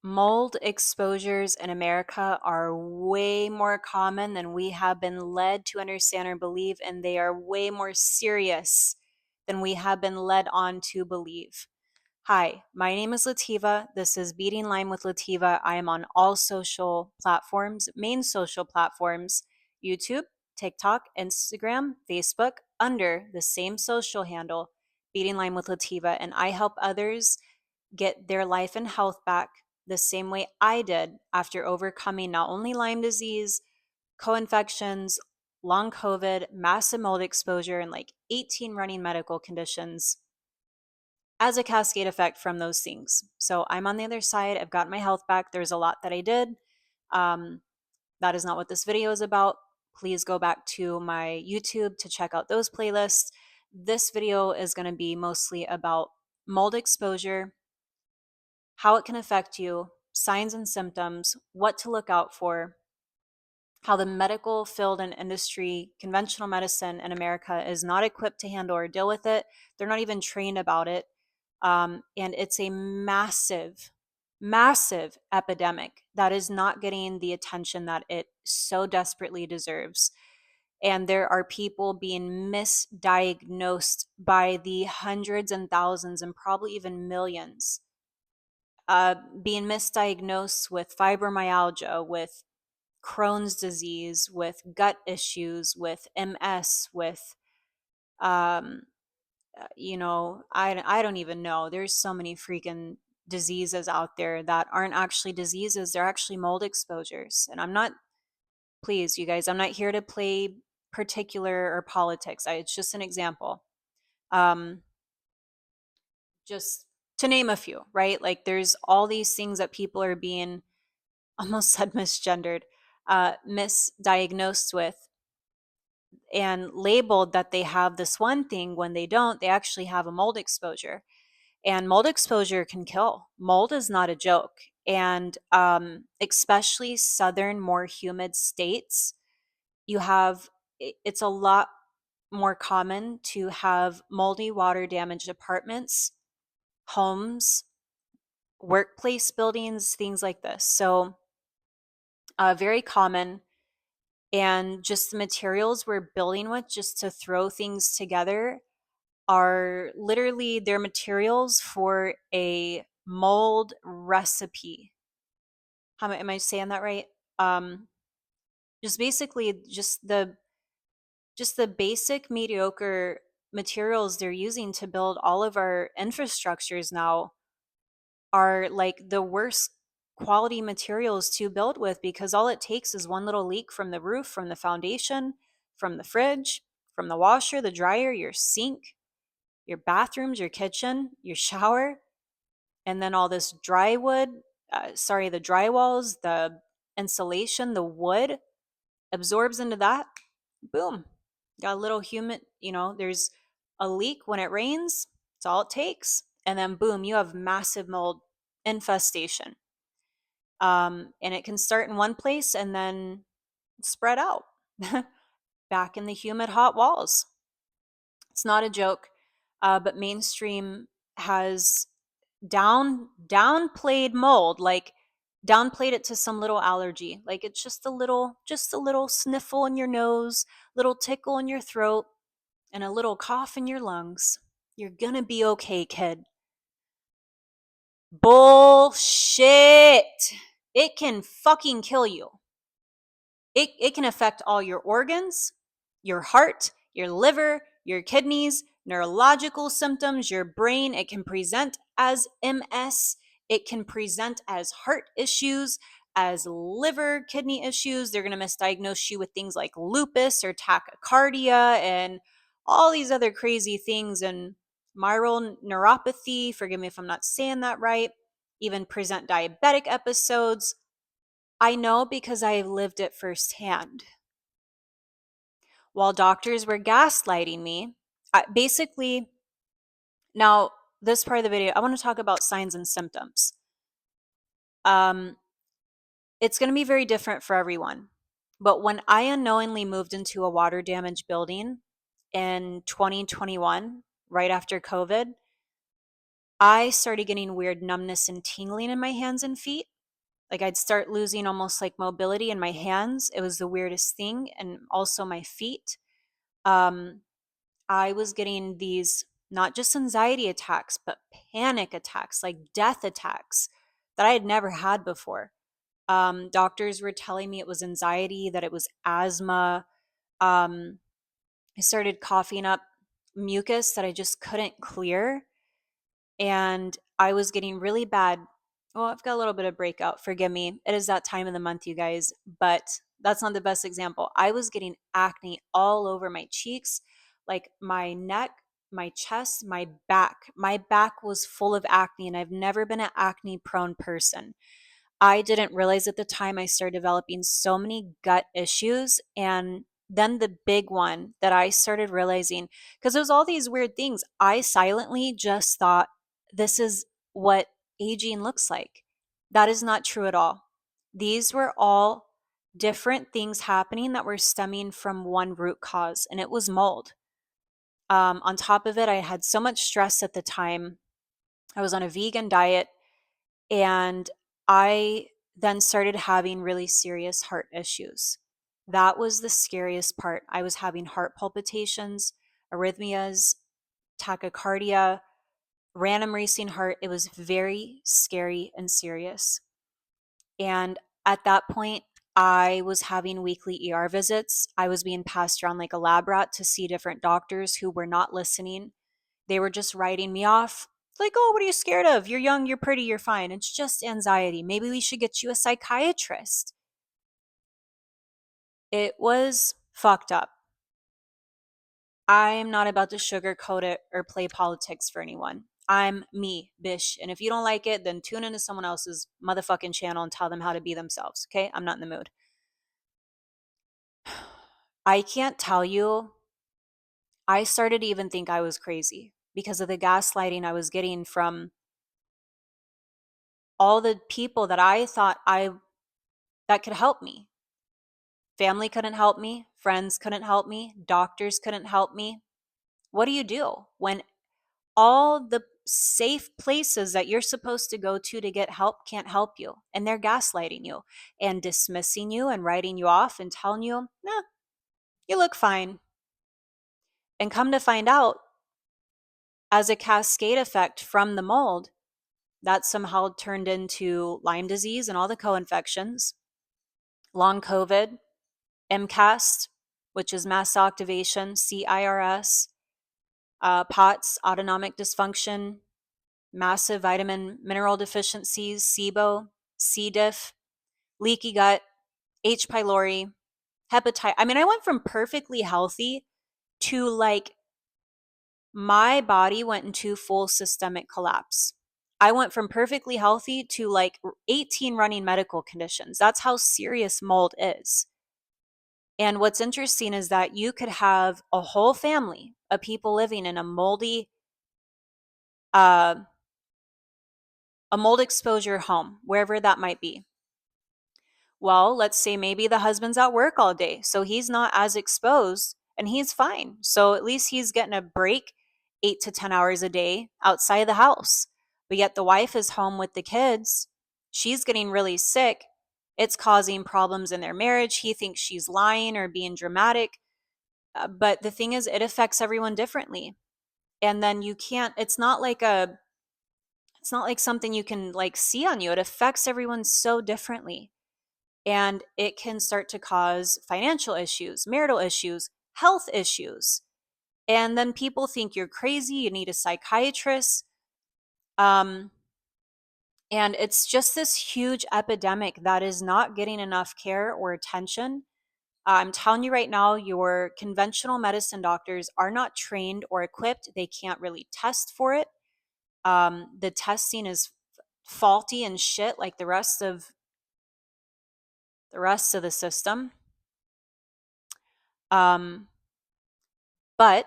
Mold exposures in America are way more common than we have been led to understand or believe, and they are way more serious than we have been led on to believe. Hi, my name is Lativa. This is Beating Lime with Lativa. I am on all social platforms, main social platforms, YouTube, TikTok, Instagram, Facebook, under the same social handle, Beating Lime with Lativa, and I help others get their life and health back the same way I did after overcoming not only Lyme disease, co-infections, long COVID, massive mold exposure, and like 18 running medical conditions as a cascade effect from those things. So I'm on the other side. I've got my health back. There's a lot that I did. Um, that is not what this video is about. Please go back to my YouTube to check out those playlists. This video is going to be mostly about mold exposure, how it can affect you, signs and symptoms, what to look out for, how the medical field and industry, conventional medicine in America, is not equipped to handle or deal with it. They're not even trained about it. And it's a massive, massive epidemic that is not getting the attention that it so desperately deserves. And there are people being misdiagnosed by the hundreds and thousands and probably even millions, being misdiagnosed with fibromyalgia, with Crohn's disease, with gut issues, with MS, with, um, I don't even know. There's so many freaking diseases out there that aren't actually diseases. They're actually mold exposures. And I'm not, please, you guys, I'm not here to play particular or politics. It's just an example. Um, just to name a few, right? Like there's all these things that people are being almost said misgendered, misdiagnosed with, and labeled that they have this one thing when they don't. They actually have a mold exposure, and mold exposure can kill. Mold is not a joke. And especially southern, more humid states, you have it's a lot more common to have moldy, water damaged apartments, homes, workplace buildings, things like this. So very common. And just the materials we're building with just to throw things together are literally their materials for a mold recipe. How am I saying that right? Um, just basically just the basic mediocre materials they're using to build all of our infrastructures now are like the worst quality materials to build with, because all it takes is one little leak from the roof, from the foundation, from the fridge, from the washer, the dryer, your sink, your bathrooms, your kitchen, your shower, and then all this the drywalls, the insulation, the wood absorbs into that. Boom. Got a little humid, there's a leak when it rains. It's all it takes. And then boom, you have massive mold infestation. And it can start in one place and then spread out back in the humid, hot walls. It's not a joke, but mainstream has downplayed mold, like downplayed it to some little allergy, like it's just a little sniffle in your nose, little tickle in your throat, and a little cough in your lungs. You're gonna be okay, kid. Bullshit. It can fucking kill you. It can affect all your organs, your heart, your liver, your kidneys, neurological symptoms, your brain. It can present as MS. It can present as heart issues, as liver, kidney issues. They're going to misdiagnose you with things like lupus or tachycardia and all these other crazy things, and myral neuropathy. Forgive me if I'm not saying that right. Even present diabetic episodes. I know because I have lived it firsthand. While doctors were gaslighting me, basically, now this part of the video, I want to talk about signs and symptoms. Um, it's going to be very different for everyone. But when I unknowingly moved into a water damaged building in 2021, right after COVID, I started getting weird numbness and tingling in my hands and feet. Like I'd start losing almost like mobility in my hands. It was the weirdest thing. And also my feet. Um, I was getting these not just anxiety attacks, but panic attacks, like death attacks that I had never had before. Doctors were telling me it was anxiety, that it was asthma. Um, I started coughing up mucus that I just couldn't clear. And I was getting really bad. Well, I've got a little bit of breakout. Forgive me. It is that time of the month, you guys, but that's not the best example. I was getting acne all over my cheeks, like my neck, my chest, my back. My back was full of acne, and I've never been an acne prone person. I didn't realize at the time I started developing so many gut issues. And then the big one that I started realizing, because there's all these weird things, I silently just thought this is what aging looks like. That is not true at all. These were all different things happening that were stemming from one root cause, and it was mold. On top of it, I had so much stress at the time. I was on a vegan diet, and I then started having really serious heart issues. That was the scariest part. I was having heart palpitations, arrhythmias, tachycardia, random racing heart. It was very scary and serious. And at that point, I was having weekly ER visits. I was being passed around like a lab rat to see different doctors who were not listening. They were just writing me off. Like, oh, what are you scared of? You're young, you're pretty, you're fine. It's just anxiety. Maybe we should get you a psychiatrist. It was fucked up. I am not about to sugarcoat it or play politics for anyone. I'm me, bish. And if you don't like it, then tune into someone else's motherfucking channel and tell them how to be themselves. Okay? I'm not in the mood. I can't tell you. I started to even think I was crazy because of the gaslighting I was getting from all the people that I thought I that could help me. Family couldn't help me, friends couldn't help me, doctors couldn't help me. What do you do when all the safe places that you're supposed to go to get help can't help you, and they're gaslighting you and dismissing you and writing you off and telling you, nah, you look fine. And come to find out, as a cascade effect from the mold, that somehow turned into Lyme disease and all the co-infections, long COVID, MCAS, which is mass activation, CIRS, POTS, autonomic dysfunction, massive vitamin mineral deficiencies, SIBO, C. diff, leaky gut, H. pylori, hepatitis. I mean, I went from perfectly healthy to like my body went into full systemic collapse. I went from perfectly healthy to like 18 running medical conditions. That's how serious mold is. And what's interesting is that you could have a whole family of people living in uh, a mold exposure home, wherever that might be. Well, let's say maybe the husband's at work all day, so he's not as exposed and he's fine. So at least he's getting a break 8 to 10 hours a day outside of the house. But yet the wife is home with the kids. She's getting really sick. It's causing problems in their marriage. He thinks she's lying or being dramatic. But the thing is, it affects everyone differently. And then you can't, it's not like something you can like see on you. It affects everyone so differently. And it can start to cause financial issues, marital issues, health issues. And then people think you're crazy, you need a psychiatrist. Um, and it's just this huge epidemic that is not getting enough care or attention. I'm telling you right now, your conventional medicine doctors are not trained or equipped. They can't really test for it. The testing is faulty and shit, like the rest of the system. Um, but